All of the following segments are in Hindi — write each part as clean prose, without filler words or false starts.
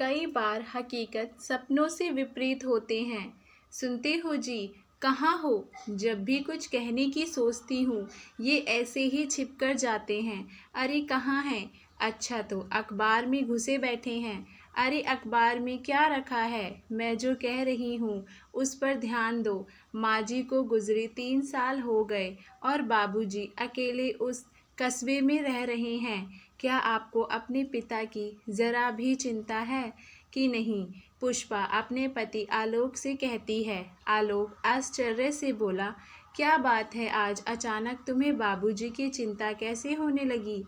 कई बार हकीकत सपनों से विपरीत होते हैं। सुनते हो जी, कहाँ हो? जब भी कुछ कहने की सोचती हूँ ये ऐसे ही छिप कर जाते हैं। अरे कहाँ हैं? अच्छा तो अखबार में घुसे बैठे हैं। अरे अखबार में क्या रखा है? मैं जो कह रही हूँ उस पर ध्यान दो। माँ जी को गुजरे 3 साल हो गए और बाबूजी अकेले उस कस्बे में रह रहे हैं। क्या आपको अपने पिता की ज़रा भी चिंता है कि नहीं? पुष्पा अपने पति आलोक से कहती है। आलोक आश्चर्य से बोला, क्या बात है, आज अचानक तुम्हें बाबूजी की चिंता कैसे होने लगी?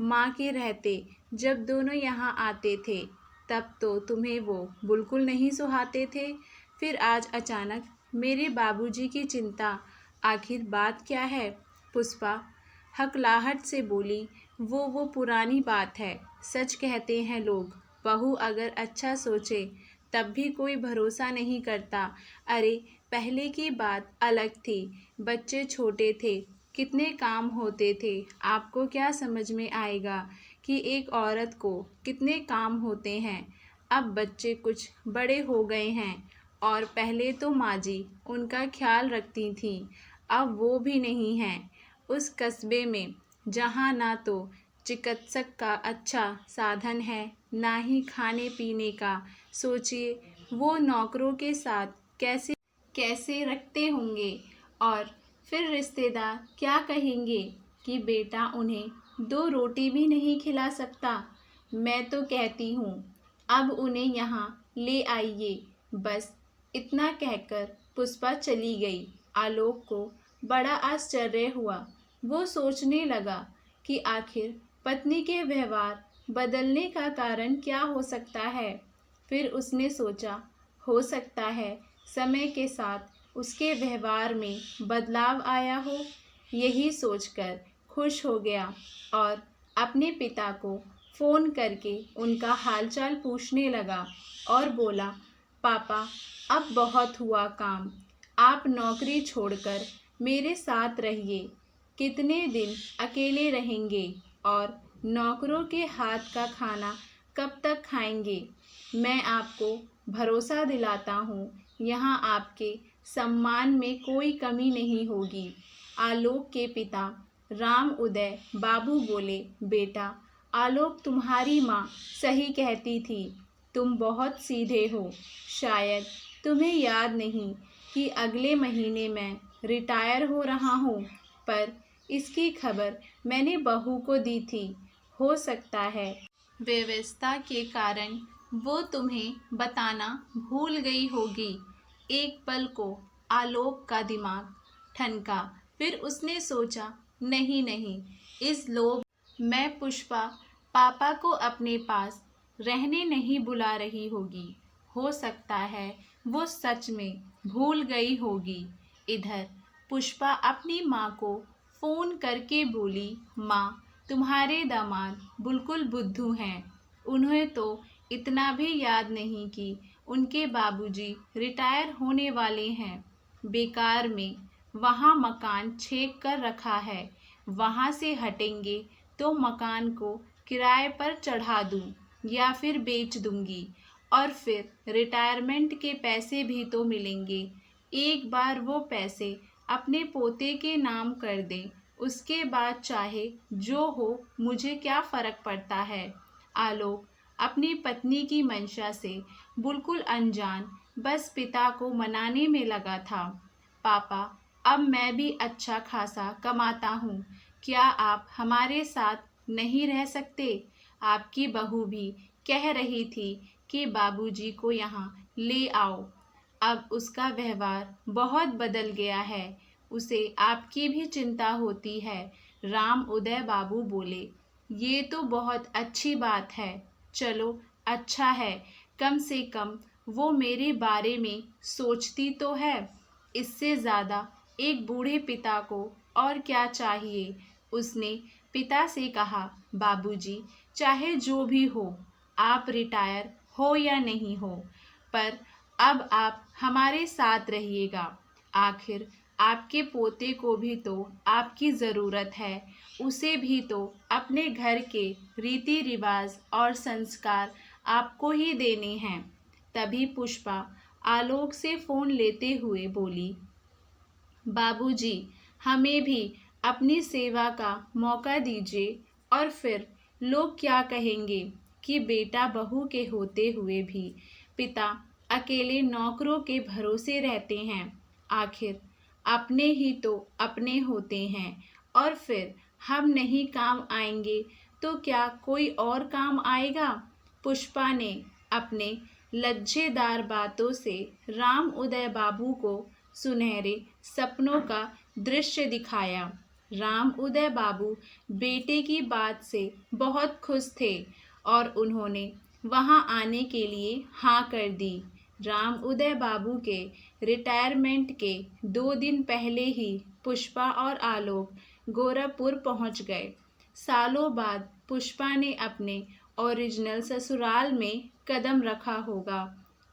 माँ के रहते जब दोनों यहाँ आते थे तब तो तुम्हें वो बिल्कुल नहीं सुहाते थे, फिर आज अचानक मेरे बाबूजी की चिंता, आखिर बात क्या है? पुष्पा हकलाहट से बोली, वो पुरानी बात है। सच कहते हैं लोग, बहू अगर अच्छा सोचे तब भी कोई भरोसा नहीं करता। अरे पहले की बात अलग थी, बच्चे छोटे थे, कितने काम होते थे। आपको क्या समझ में आएगा कि एक औरत को कितने काम होते हैं। अब बच्चे कुछ बड़े हो गए हैं और पहले तो माँ जी उनका ख्याल रखती थीं, अब वो भी नहीं हैं। उस कस्बे में जहाँ ना तो चिकित्सक का अच्छा साधन है ना ही खाने पीने का। सोचिए वो नौकरों के साथ कैसे कैसे रखते होंगे, और फिर रिश्तेदार क्या कहेंगे कि बेटा उन्हें 2 रोटी भी नहीं खिला सकता। मैं तो कहती हूँ अब उन्हें यहाँ ले आइए। बस इतना कहकर पुष्पा चली गई। आलोक को बड़ा आश्चर्य हुआ। वो सोचने लगा कि आखिर पत्नी के व्यवहार बदलने का कारण क्या हो सकता है। फिर उसने सोचा, हो सकता है समय के साथ उसके व्यवहार में बदलाव आया हो। यही सोचकर खुश हो गया और अपने पिता को फ़ोन करके उनका हालचाल पूछने लगा और बोला, पापा अब बहुत हुआ काम, आप नौकरी छोड़कर मेरे साथ रहिए। कितने दिन अकेले रहेंगे और नौकरों के हाथ का खाना कब तक खाएंगे? मैं आपको भरोसा दिलाता हूँ यहाँ आपके सम्मान में कोई कमी नहीं होगी। आलोक के पिता राम उदय बाबू बोले, बेटा आलोक तुम्हारी माँ सही कहती थी, तुम बहुत सीधे हो। शायद तुम्हें याद नहीं कि अगले महीने मैं रिटायर हो रहा हूँ, पर इसकी खबर मैंने बहू को दी थी। हो सकता है व्यवस्था के कारण वो तुम्हें बताना भूल गई होगी। एक पल को आलोक का दिमाग ठनका, फिर उसने सोचा, नहीं नहीं, इस लोभ मैं पुष्पा पापा को अपने पास रहने नहीं बुला रही होगी। हो सकता है वो सच में भूल गई होगी। इधर पुष्पा अपनी माँ को फ़ोन करके बोली, माँ तुम्हारे दामाद बिल्कुल बुद्धू हैं। उन्हें तो इतना भी याद नहीं कि उनके बाबूजी रिटायर होने वाले हैं। बेकार में वहाँ मकान छेक कर रखा है, वहाँ से हटेंगे तो मकान को किराए पर चढ़ा दूँ या फिर बेच दूँगी, और फिर रिटायरमेंट के पैसे भी तो मिलेंगे। एक बार वो पैसे अपने पोते के नाम कर दें, उसके बाद चाहे जो हो, मुझे क्या फ़र्क पड़ता है। आलोक अपनी पत्नी की मंशा से बिल्कुल अनजान बस पिता को मनाने में लगा था। पापा अब मैं भी अच्छा खासा कमाता हूँ, क्या आप हमारे साथ नहीं रह सकते? आपकी बहू भी कह रही थी कि बाबूजी को यहाँ ले आओ। अब उसका व्यवहार बहुत बदल गया है, उसे आपकी भी चिंता होती है। राम उदय बाबू बोले, ये तो बहुत अच्छी बात है। चलो अच्छा है, कम से कम वो मेरे बारे में सोचती तो है। इससे ज़्यादा एक बूढ़े पिता को और क्या चाहिए। उसने पिता से कहा, बाबूजी चाहे जो भी हो, आप रिटायर हो या नहीं हो, पर अब आप हमारे साथ रहिएगा। आखिर आपके पोते को भी तो आपकी ज़रूरत है, उसे भी तो अपने घर के रीति रिवाज और संस्कार आपको ही देने हैं। तभी पुष्पा आलोक से फ़ोन लेते हुए बोली, बाबूजी, हमें भी अपनी सेवा का मौका दीजिए। और फिर लोग क्या कहेंगे कि बेटा बहू के होते हुए भी पिता अकेले नौकरों के भरोसे रहते हैं। आखिर अपने ही तो अपने होते हैं, और फिर हम नहीं काम आएंगे तो क्या कोई और काम आएगा। पुष्पा ने अपने लज्जेदार बातों से राम उदय बाबू को सुनहरे सपनों का दृश्य दिखाया। राम उदय बाबू बेटे की बात से बहुत खुश थे और उन्होंने वहां आने के लिए हाँ कर दी। राम उदय बाबू के रिटायरमेंट के 2 दिन पहले ही पुष्पा और आलोक गोरखपुर पहुंच गए। सालों बाद पुष्पा ने अपने ओरिजिनल ससुराल में कदम रखा होगा।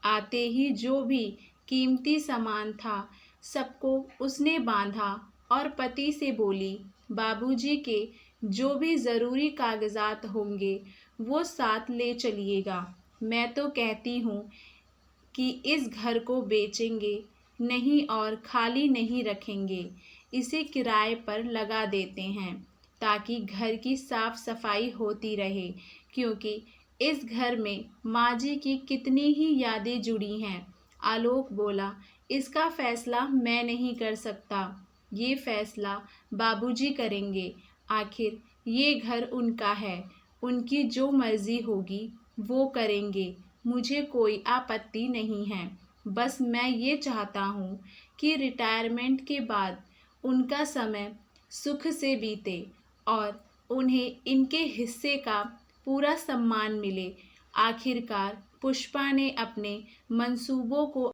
आते ही जो भी कीमती सामान था सबको उसने बांधा और पति से बोली, बाबूजी के जो भी ज़रूरी कागजात होंगे वो साथ ले चलिएगा। मैं तो कहती हूँ कि इस घर को बेचेंगे नहीं और खाली नहीं रखेंगे, इसे किराए पर लगा देते हैं ताकि घर की साफ सफाई होती रहे, क्योंकि इस घर में माँ जी की कितनी ही यादें जुड़ी हैं। आलोक बोला, इसका फैसला मैं नहीं कर सकता, ये फैसला बाबूजी करेंगे। आखिर ये घर उनका है, उनकी जो मर्जी होगी वो करेंगे, मुझे कोई आपत्ति नहीं है। बस मैं ये चाहता हूँ कि रिटायरमेंट के बाद उनका समय सुख से बीते और उन्हें इनके हिस्से का पूरा सम्मान मिले। आखिरकार पुष्पा ने अपने मंसूबों को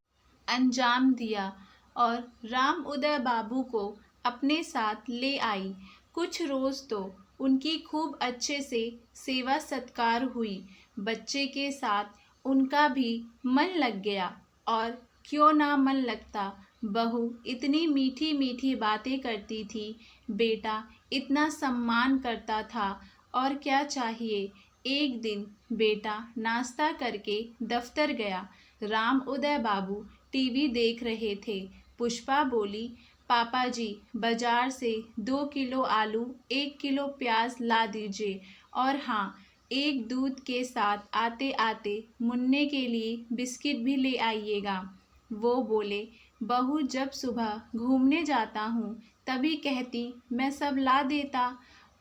अंजाम दिया और राम उदय बाबू को अपने साथ ले आई। कुछ रोज़ तो उनकी खूब अच्छे से सेवा सत्कार हुई। बच्चे के साथ उनका भी मन लग गया, और क्यों ना मन लगता। बहू इतनी मीठी मीठी बातें करती थी, बेटा इतना सम्मान करता था, और क्या चाहिए। एक दिन बेटा नाश्ता करके दफ्तर गया। राम उदय बाबू टीवी देख रहे थे। पुष्पा बोली, पापा जी, बाजार से 2 किलो आलू, 1 किलो प्याज ला दीजिए, और हाँ, एक दूध के साथ आते आते मुन्ने के लिए बिस्किट भी ले आइएगा। वो बोले, बहू जब सुबह घूमने जाता हूँ तभी कहती मैं सब ला देता,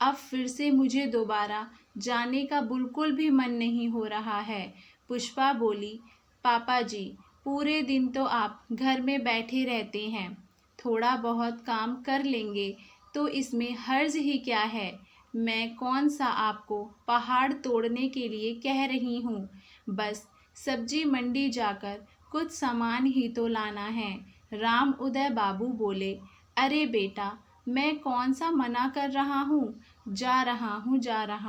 अब फिर से मुझे दोबारा जाने का बिल्कुल भी मन नहीं हो रहा है। पुष्पा बोली, पापा जी, पूरे दिन तो आप घर में बैठे रहते हैं, थोड़ा बहुत काम कर लेंगे तो इसमें हर्ज ही क्या है। मैं कौन सा आपको पहाड़ तोड़ने के लिए कह रही हूँ, बस सब्जी मंडी जाकर कुछ सामान ही तो लाना है। राम उदय बाबू बोले, अरे बेटा, मैं कौन सा मना कर रहा हूँ, जा रहा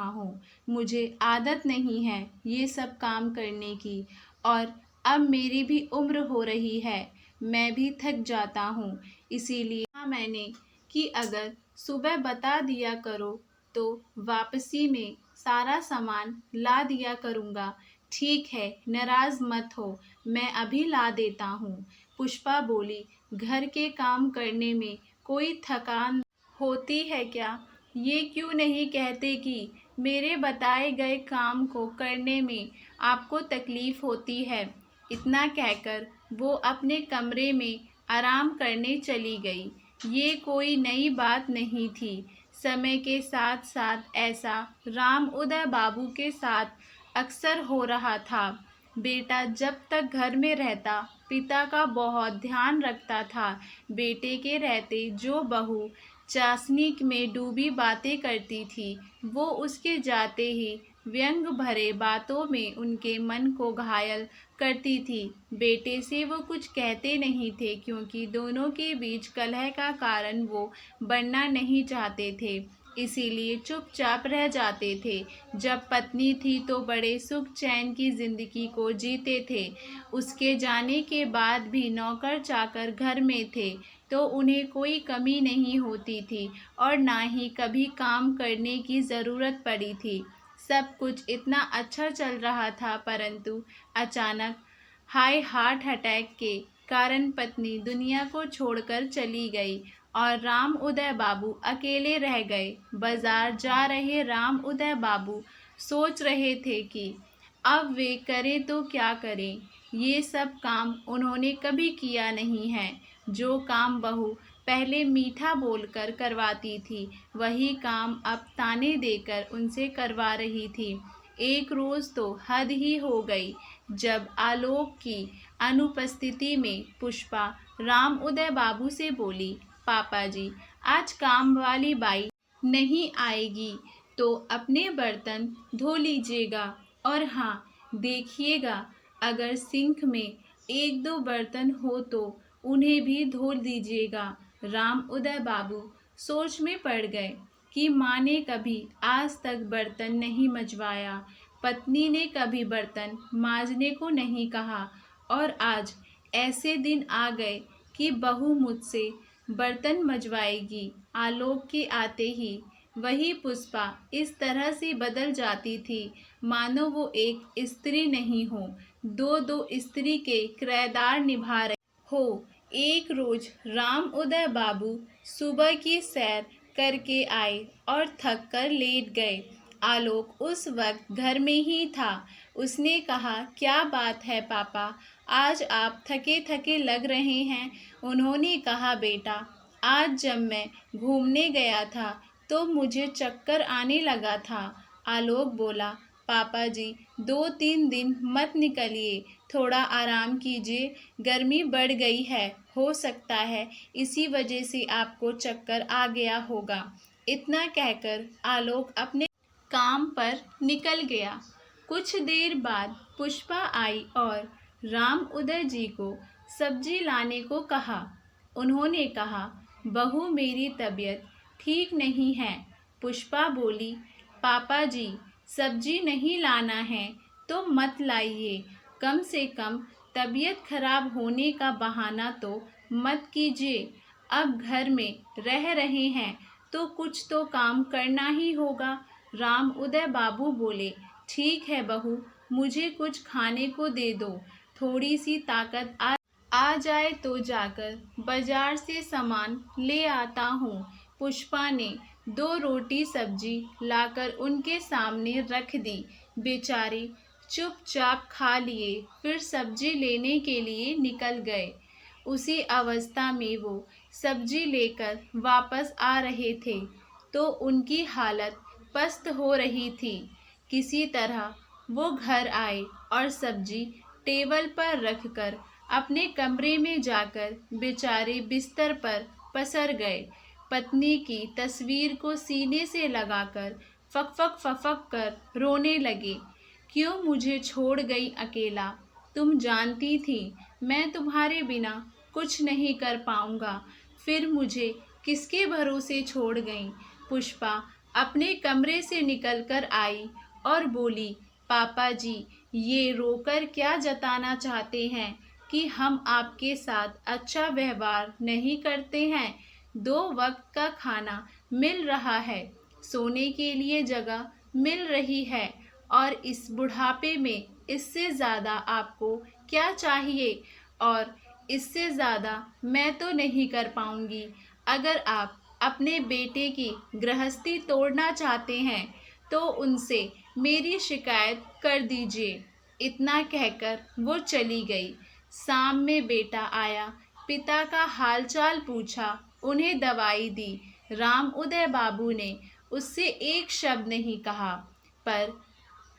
हूँ, मुझे आदत नहीं है ये सब काम करने की, और अब मेरी भी उम्र हो रही है, मैं भी थक जाता हूँ। इसीलिए मैंने कि अगर सुबह बता दिया करो तो वापसी में सारा सामान ला दिया करूँगा। ठीक है, नाराज़ मत हो, मैं अभी ला देता हूँ। पुष्पा बोली, घर के काम करने में कोई थकान होती है क्या? ये क्यों नहीं कहते कि मेरे बताए गए काम को करने में आपको तकलीफ़ होती है। इतना कहकर वो अपने कमरे में आराम करने चली गई। ये कोई नई बात नहीं थी। समय के साथ साथ ऐसा राम उदय बाबू के साथ अक्सर हो रहा था। बेटा जब तक घर में रहता पिता का बहुत ध्यान रखता था। बेटे के रहते जो बहू चाशनी में डूबी बातें करती थी, वो उसके जाते ही व्यंग भरे बातों में उनके मन को घायल करती थी। बेटे से वो कुछ कहते नहीं थे, क्योंकि दोनों के बीच कलह का कारण वो बनना नहीं चाहते थे, इसीलिए चुपचाप रह जाते थे। जब पत्नी थी तो बड़े सुख चैन की जिंदगी को जीते थे। उसके जाने के बाद भी नौकर चाकर घर में थे तो उन्हें कोई कमी नहीं होती थी और ना ही कभी काम करने की ज़रूरत पड़ी थी। सब कुछ इतना अच्छा चल रहा था, परंतु अचानक हाई हार्ट अटैक के कारण पत्नी दुनिया को छोड़कर चली गई और राम उदय बाबू अकेले रह गए। बाजार जा रहे राम उदय बाबू सोच रहे थे कि अब वे करें तो क्या करें। ये सब काम उन्होंने कभी किया नहीं है। जो काम बहू पहले मीठा बोलकर करवाती थी, वही काम अब ताने देकर उनसे करवा रही थी। एक रोज़ तो हद ही हो गई जब आलोक की अनुपस्थिति में पुष्पा राम उदय बाबू से बोली, पापा जी, आज काम वाली बाई नहीं आएगी तो अपने बर्तन धो लीजिएगा, और हाँ, देखिएगा अगर सिंक में एक दो बर्तन हो तो उन्हें भी धो दीजिएगा। राम उदय बाबू सोच में पड़ गए कि माँ ने कभी आज तक बर्तन नहीं मजवाया, पत्नी ने कभी बर्तन मांजने को नहीं कहा, और आज ऐसे दिन आ गए कि बहू मुझसे बर्तन मजवाएगी। आलोक के आते ही वही पुष्पा इस तरह से बदल जाती थी मानो वो एक स्त्री नहीं हो, दो दो स्त्री के किरदार निभा रही हो। एक रोज राम उदय बाबू सुबह की सैर करके आए और थक कर लेट गए। आलोक उस वक्त घर में ही था। उसने कहा, क्या बात है पापा, आज आप थके थके लग रहे हैं। उन्होंने कहा, बेटा, आज जब मैं घूमने गया था तो मुझे चक्कर आने लगा था। आलोक बोला, पापा जी, 2-3 दिन मत निकलिए, थोड़ा आराम कीजिए, गर्मी बढ़ गई है, हो सकता है इसी वजह से आपको चक्कर आ गया होगा। इतना कहकर आलोक अपने काम पर निकल गया। कुछ देर बाद पुष्पा आई और राम उदय जी को सब्जी लाने को कहा। उन्होंने कहा, बहू, मेरी तबीयत ठीक नहीं है। पुष्पा बोली, पापा जी, सब्जी नहीं लाना है तो मत लाइए, कम से कम तबीयत खराब होने का बहाना तो मत कीजिए। अब घर में रह रहे हैं तो कुछ तो काम करना ही होगा। राम उदय बाबू बोले, ठीक है बहू, मुझे कुछ खाने को दे दो, थोड़ी सी ताकत आ जाए तो जाकर बाजार से सामान ले आता हूँ। पुष्पा ने 2 रोटी सब्जी लाकर उनके सामने रख दी। बेचारे चुपचाप खा लिए, फिर सब्जी लेने के लिए निकल गए। उसी अवस्था में वो सब्जी लेकर वापस आ रहे थे तो उनकी हालत पस्त हो रही थी। किसी तरह वो घर आए और सब्जी टेबल पर रखकर अपने कमरे में जाकर बेचारे बिस्तर पर पसर गए। पत्नी की तस्वीर को सीने से लगाकर फक फक कर रोने लगे। क्यों मुझे छोड़ गई अकेला? तुम जानती थी मैं तुम्हारे बिना कुछ नहीं कर पाऊंगा, फिर मुझे किसके भरोसे छोड़ गई? पुष्पा अपने कमरे से निकलकर आई और बोली, पापा जी, ये रोकर क्या जताना चाहते हैं कि हम आपके साथ अच्छा व्यवहार नहीं करते हैं? 2 वक्त का खाना मिल रहा है, सोने के लिए जगह मिल रही है, और इस बुढ़ापे में इससे ज़्यादा आपको क्या चाहिए? और इससे ज़्यादा मैं तो नहीं कर पाऊँगी। अगर आप अपने बेटे की गृहस्थी तोड़ना चाहते हैं तो उनसे मेरी शिकायत कर दीजिए। इतना कहकर वो चली गई। शाम में बेटा आया, पिता का हालचाल पूछा, उन्हें दवाई दी। राम उदय बाबू ने उससे एक शब्द नहीं कहा, पर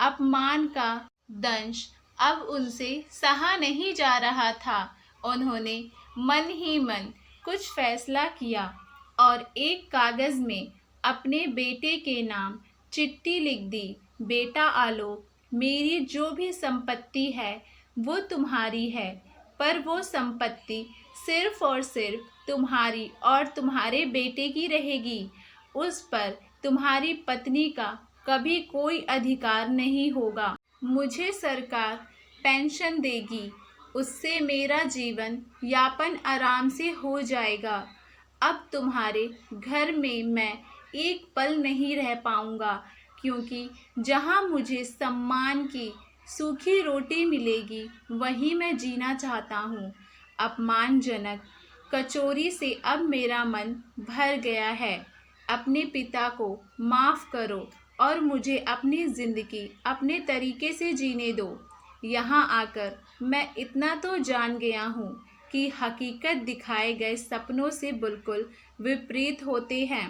अपमान का दंश अब उनसे सहा नहीं जा रहा था। उन्होंने मन ही मन कुछ फैसला किया और एक कागज़ में अपने बेटे के नाम चिट्ठी लिख दी। बेटा आलोक, मेरी जो भी संपत्ति है वो तुम्हारी है, पर वो संपत्ति सिर्फ और सिर्फ तुम्हारी और तुम्हारे बेटे की रहेगी। उस पर तुम्हारी पत्नी का कभी कोई अधिकार नहीं होगा। मुझे सरकार पेंशन देगी, उससे मेरा जीवन यापन आराम से हो जाएगा। अब तुम्हारे घर में मैं एक पल नहीं रह पाऊँगा, क्योंकि जहाँ मुझे सम्मान की सूखी रोटी मिलेगी वहीं मैं जीना चाहता हूँ। अपमानजनक कचौरी से अब मेरा मन भर गया है। अपने पिता को माफ़ करो और मुझे अपनी ज़िंदगी अपने तरीके से जीने दो। यहाँ आकर मैं इतना तो जान गया हूँ कि हकीकत दिखाए गए सपनों से बिल्कुल विपरीत होते हैं।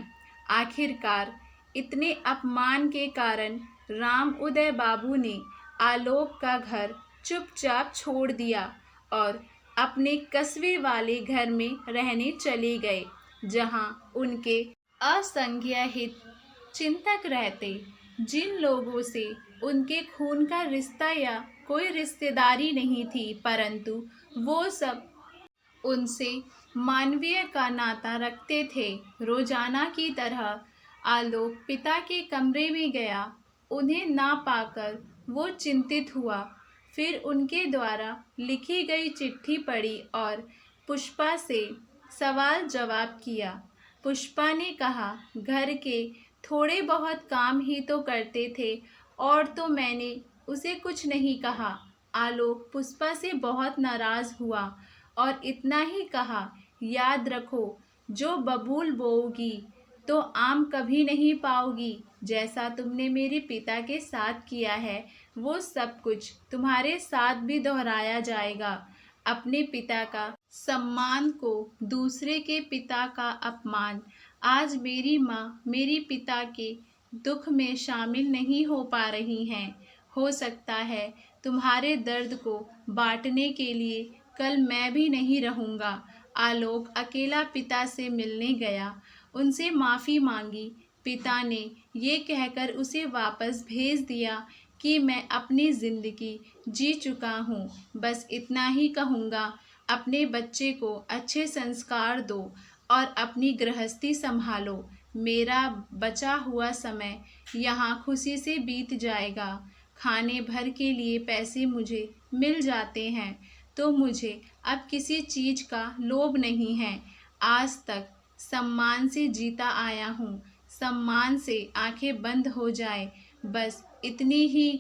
आखिरकार इतने अपमान के कारण राम उदय बाबू ने आलोक का घर चुपचाप छोड़ दिया और अपने कस्बे वाले घर में रहने चले गए, जहां उनके असंज्ञाहित चिंतक रहते। जिन लोगों से उनके खून का रिश्ता या कोई रिश्तेदारी नहीं थी, परंतु वो सब उनसे मानवीय का नाता रखते थे। रोजाना की तरह आलोक पिता के कमरे में गया। उन्हें ना पाकर वो चिंतित हुआ। फिर उनके द्वारा लिखी गई चिट्ठी पढ़ी और पुष्पा से सवाल जवाब किया। पुष्पा ने कहा, घर के थोड़े बहुत काम ही तो करते थे और तो मैंने उसे कुछ नहीं कहा। आलोक पुष्पा से बहुत नाराज़ हुआ और इतना ही कहा, याद रखो, जो बबूल बोओगी तो आम कभी नहीं पाओगी। जैसा तुमने मेरे पिता के साथ किया है वो सब कुछ तुम्हारे साथ भी दोहराया जाएगा। अपने पिता का सम्मान को दूसरे के पिता का अपमान। आज मेरी माँ मेरी पिता के दुख में शामिल नहीं हो पा रही हैं। हो सकता है तुम्हारे दर्द को बांटने के लिए कल मैं भी नहीं रहूँगा। आलोक अकेला पिता से मिलने गया, उनसे माफ़ी मांगी। पिता ने ये कहकर उसे वापस भेज दिया कि मैं अपनी ज़िंदगी जी चुका हूँ। बस इतना ही कहूँगा, अपने बच्चे को अच्छे संस्कार दो और अपनी गृहस्थी संभालो। मेरा बचा हुआ समय यहाँ खुशी से बीत जाएगा। खाने भर के लिए पैसे मुझे मिल जाते हैं तो मुझे अब किसी चीज़ का लोभ नहीं है। आज तक सम्मान से जीता आया हूँ। सम्मान से आंखें बंद हो जाए, बस इतनी ही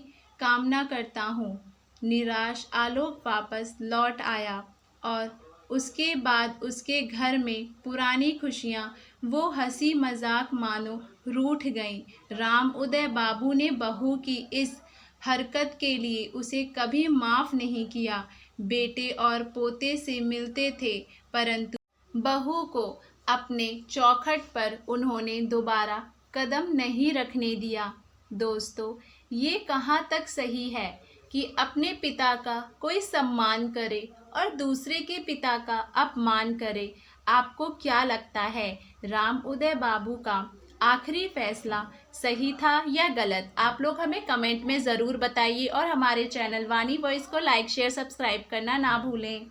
कामना करता हूँ। निराश आलोक वापस लौट आया और उसके बाद उसके घर में पुरानी खुशियाँ वो हंसी मजाक मानो रूठ गईं। राम उदय बाबू ने बहू की इस हरकत के लिए उसे कभी माफ़ नहीं किया। बेटे और पोते से मिलते थे, परंतु बहू को अपने चौखट पर उन्होंने दोबारा कदम नहीं रखने दिया। दोस्तों, ये कहाँ तक सही है कि अपने पिता का कोई सम्मान करे और दूसरे के पिता का अपमान करे? आपको क्या लगता है, राम उदय बाबू का आखिरी फैसला सही था या गलत? आप लोग हमें कमेंट में ज़रूर बताइए और हमारे चैनल वाणी वॉइस को लाइक शेयर सब्सक्राइब करना ना भूलें।